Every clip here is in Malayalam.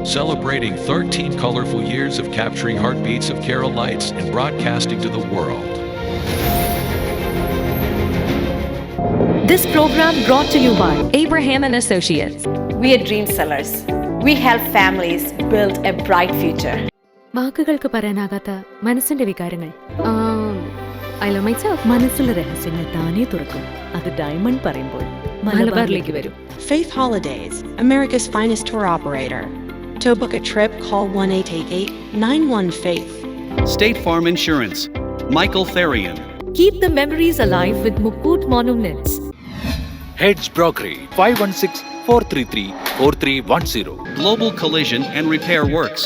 celebrating 13 colorful years of capturing heartbeats of Carolites and broadcasting to the world. This program brought to you by Abraham and Associates. We are dream sellers. We help families build a bright future. വാക്കുകൾക്ക് പറയാനാകാത്ത മനസ്സിന്റെ വികാരങ്ങൾ. I love myself. മനസ്സിലെ രഹസ്യങ്ങൾ താനേ തുറക്കും. അത് ഡയമണ്ട് പറയുമ്പോൾ മലബാറിലേക്ക് വരും. Faith Holidays, America's finest tour operator. To book a trip, call 1-888-91-FAITH. State Farm Insurance, Michael Therian. Keep the memories alive with Mukut Monuments. Heads Brokery 516-433-4310. Global Collision and Repair Works,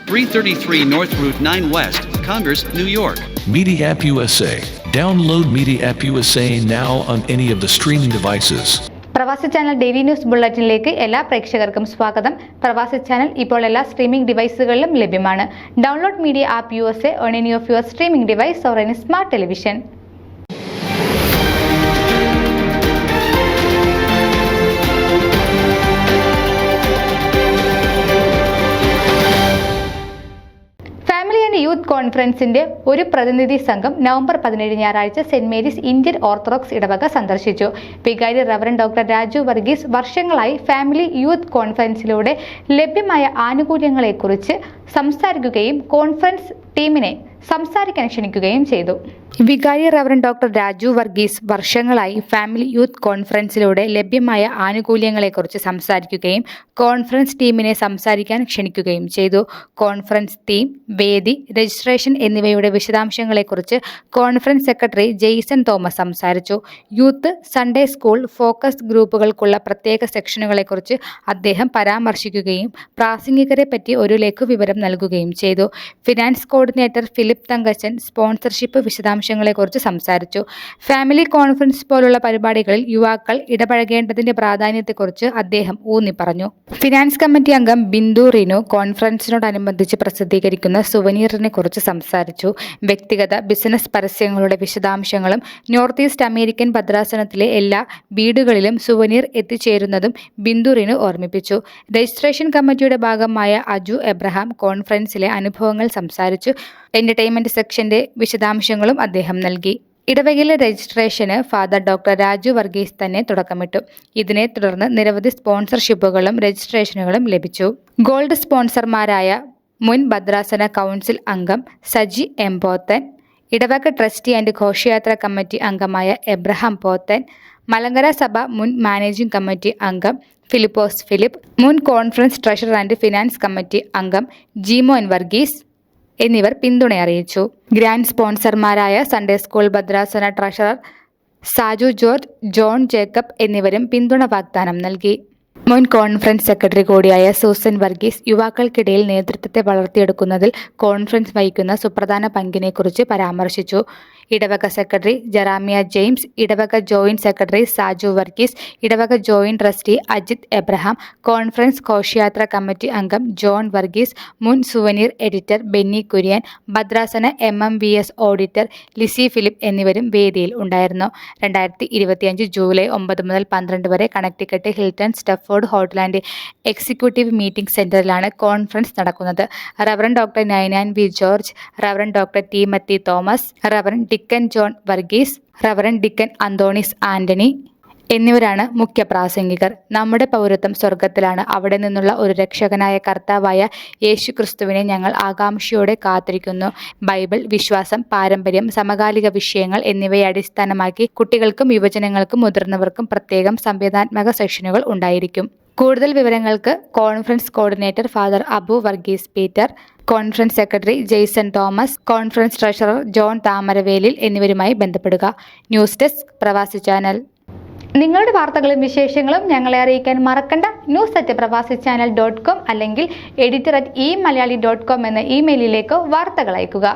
333 North Route 9 West, Congress, New York. Media App USA. Download Media App USA now on any of the streaming devices. പ്രവാസി ചാനൽ ഡെയിലി ന്യൂസ് ബുള്ളറ്റിനിലേക്ക് എല്ലാ പ്രേക്ഷകർക്കും സ്വാഗതം. പ്രവാസി ചാനൽ ഇപ്പോൾ എല്ലാ സ്ട്രീമിംഗ് ഡിവൈസുകളിലും ലഭ്യമാണ്. Download media app USA on any of your streaming device or any smart television. Youth കോൺഫറൻസിന്റെ ഒരു പ്രതിനിധി സംഘം നവംബർ 17 ഞായറാഴ്ച സെന്റ് മേരീസ് ഇന്ത്യൻ ഓർത്തഡോക്സ് ഇടവക സന്ദർശിച്ചു. വികാരി റവറന്റ് ഡോക്ടർ രാജു വർഗീസ് വർഷങ്ങളായി ഫാമിലി യൂത്ത് കോൺഫറൻസിലൂടെ ലഭ്യമായ ആനുകൂല്യങ്ങളെക്കുറിച്ച് സംസാരിക്കുകയും കോൺഫറൻസ് ടീമിനെ സംസാരിക്കാൻ ക്ഷണിക്കുകയും ചെയ്തു. വികാരി റവറന്റ് ഡോക്ടർ രാജു വർഗീസ് വർഷങ്ങളായി ഫാമിലി യൂത്ത് കോൺഫറൻസിലൂടെ ലഭ്യമായ ആനുകൂല്യങ്ങളെക്കുറിച്ച് സംസാരിക്കുകയും കോൺഫറൻസ് ടീമിനെ സംസാരിക്കാൻ ക്ഷണിക്കുകയും ചെയ്തു. കോൺഫറൻസ് തീം, വേദി, രജിസ്ട്രേഷൻ എന്നിവയുടെ വിശദാംശങ്ങളെക്കുറിച്ച് കോൺഫറൻസ് സെക്രട്ടറി ജെയ്സൺ തോമസ് സംസാരിച്ചു. യൂത്ത്, സൺഡേ സ്കൂൾ, ഫോക്കസ് ഗ്രൂപ്പുകൾക്കുള്ള പ്രത്യേക സെക്ഷനുകളെക്കുറിച്ച് അദ്ദേഹം പരാമർശിക്കുകയും പ്രാസംഗികരെ പറ്റി ഒരു ലഘുവിവരം നൽകുകയും ചെയ്തു. Finance coordinator Philip Thankachan sponsorship വിശദാംശങ്ങളെക്കുറിച്ച് സംസാരിച്ചു. ഫാമിലി കോൺഫറൻസ് പോലുള്ള പരിപാടികളിൽ യുവാക്കൾ ഇടപഴകേണ്ടതിന്റെ പ്രാധാന്യത്തെക്കുറിച്ച് അദ്ദേഹം ഊന്നി പറഞ്ഞു. ഫിനാൻസ് കമ്മിറ്റി അംഗം ബിന്ദു റിനു കോൺഫറൻസിനോടനുബന്ധിച്ച് പ്രസിദ്ധീകരിക്കുന്ന സുവനീറിനെ കുറിച്ച് സംസാരിച്ചു. വ്യക്തിഗത ബിസിനസ് പരസ്യങ്ങളുടെ വിശദാംശങ്ങളും നോർത്ത് ഈസ്റ്റ് അമേരിക്കൻ ഭദ്രാസനത്തിലെ എല്ലാ വീടുകളിലും സുവനീർ എത്തിച്ചേരുന്നതും ബിന്ദു റിനു ഓർമ്മിപ്പിച്ചു. രജിസ്ട്രേഷൻ കമ്മിറ്റിയുടെ ഭാഗമായ അജു എബ്രഹാം കോൺഫറൻസിലെ അനുഭവങ്ങൾ സംസാരിച്ചു. എന്റർടൈൻമെന്റ് സെക്ഷന്റെ വിശദാംശങ്ങളും അദ്ദേഹം നൽകി. ഇടവകയിലെ registration father doctor Raju Varghese തന്നെ തുടക്കമിട്ടു. ഇതിനെ തുടർന്ന് നിരവധി സ്പോൺസർഷിപ്പുകളും രജിസ്ട്രേഷനുകളും ലഭിച്ചു. ഗോൾഡ് സ്പോൺസർമാരായ മുൻ ഭദ്രാസന കൗൺസിൽ അംഗം സജി എം പോത്തൻ, ഇടവക ട്രസ്റ്റി ആൻഡ് ഘോഷയാത്ര കമ്മിറ്റി അംഗമായ എബ്രഹാം പോത്തൻ, മലങ്കര സഭ മുൻ മാനേജിംഗ് കമ്മിറ്റി അംഗം ഫിലിപ്പോസ് ഫിലിപ്പ്, മുൻ conference treasurer and finance committee അംഗം ജിമോൻ വർഗീസ് എന്നിവർ പിന്തുണ അറിയിച്ചു. ഗ്രാൻഡ് സ്പോൺസർമാരായ സൺഡേ സ്കൂൾ ഭദ്രാസന treasurer Saju George, John Jacob എന്നിവരും പിന്തുണ വാഗ്ദാനം നൽകി. മുൻ കോൺഫറൻസ് സെക്രട്ടറി കൂടിയായ സൂസൻ വർഗീസ് യുവാക്കൾക്കിടയിൽ നേതൃത്വത്തെ വളർത്തിയെടുക്കുന്നതിൽ കോൺഫറൻസ് വഹിക്കുന്ന സുപ്രധാന പങ്കിനെക്കുറിച്ച് പരാമർശിച്ചു. ഇടവക സെക്രട്ടറി ജെറാമിയ ജെയിംസ്, ഇടവക ജോയിന്റ് സെക്രട്ടറി സാജു വർഗീസ്, ഇടവക joint trustee Ajith Abraham, conference ഘോഷയാത്ര കമ്മിറ്റി അംഗം ജോൺ വർഗീസ്, മുൻ സുവനീർ എഡിറ്റർ ബെന്നി കുര്യൻ, ഭദ്രാസന MMVS ഓഡിറ്റർ ലിസി ഫിലിപ്പ് എന്നിവരും വേദിയിൽ ഉണ്ടായിരുന്നു. 2025 ജൂലൈ 9 മുതൽ 12 വരെ Connecticut Hilton Stamford hotel and executive meeting സെന്ററിലാണ് കോൺഫറൻസ് നടക്കുന്നത്. Reverend doctor Ninan V George, reverend doctor T Mathi Thomas, reverend deacon John Varghese, reverend deacon Anthonios Antony എന്നിവരാണ് മുഖ്യ പ്രാസംഗികർ. നമ്മുടെ പൗരത്വം സ്വർഗത്തിലാണ്. അവിടെ നിന്നുള്ള ഒരു രക്ഷകനായ കർത്താവായ യേശു ക്രിസ്തുവിനെ ഞങ്ങൾ ആകാംക്ഷയോടെ കാത്തിരിക്കുന്നു. ബൈബിൾ, വിശ്വാസം, പാരമ്പര്യം, സമകാലിക വിഷയങ്ങൾ എന്നിവയെ അടിസ്ഥാനമാക്കി കുട്ടികൾക്കും യുവജനങ്ങൾക്കും മുതിർന്നവർക്കും പ്രത്യേകം സംവേദനാത്മക സെഷനുകൾ ഉണ്ടായിരിക്കും. കൂടുതൽ വിവരങ്ങൾക്ക് conference coordinator father Abu Varghese Peter, conference secretary Jaison Thomas, conference treasurer John Thamaravelil എന്നിവരുമായി ബന്ധപ്പെടുക. News desk Pravasi channel. നിങ്ങളുടെ വാർത്തകളും വിശേഷങ്ങളും ഞങ്ങളെ അറിയിക്കാൻ മറക്കണ്ട. news@pravasichannel.com അല്ലെങ്കിൽ editor@eMalayali.com എന്ന ഇമെയിലിലേക്ക് വാർത്തകൾ അയക്കുക.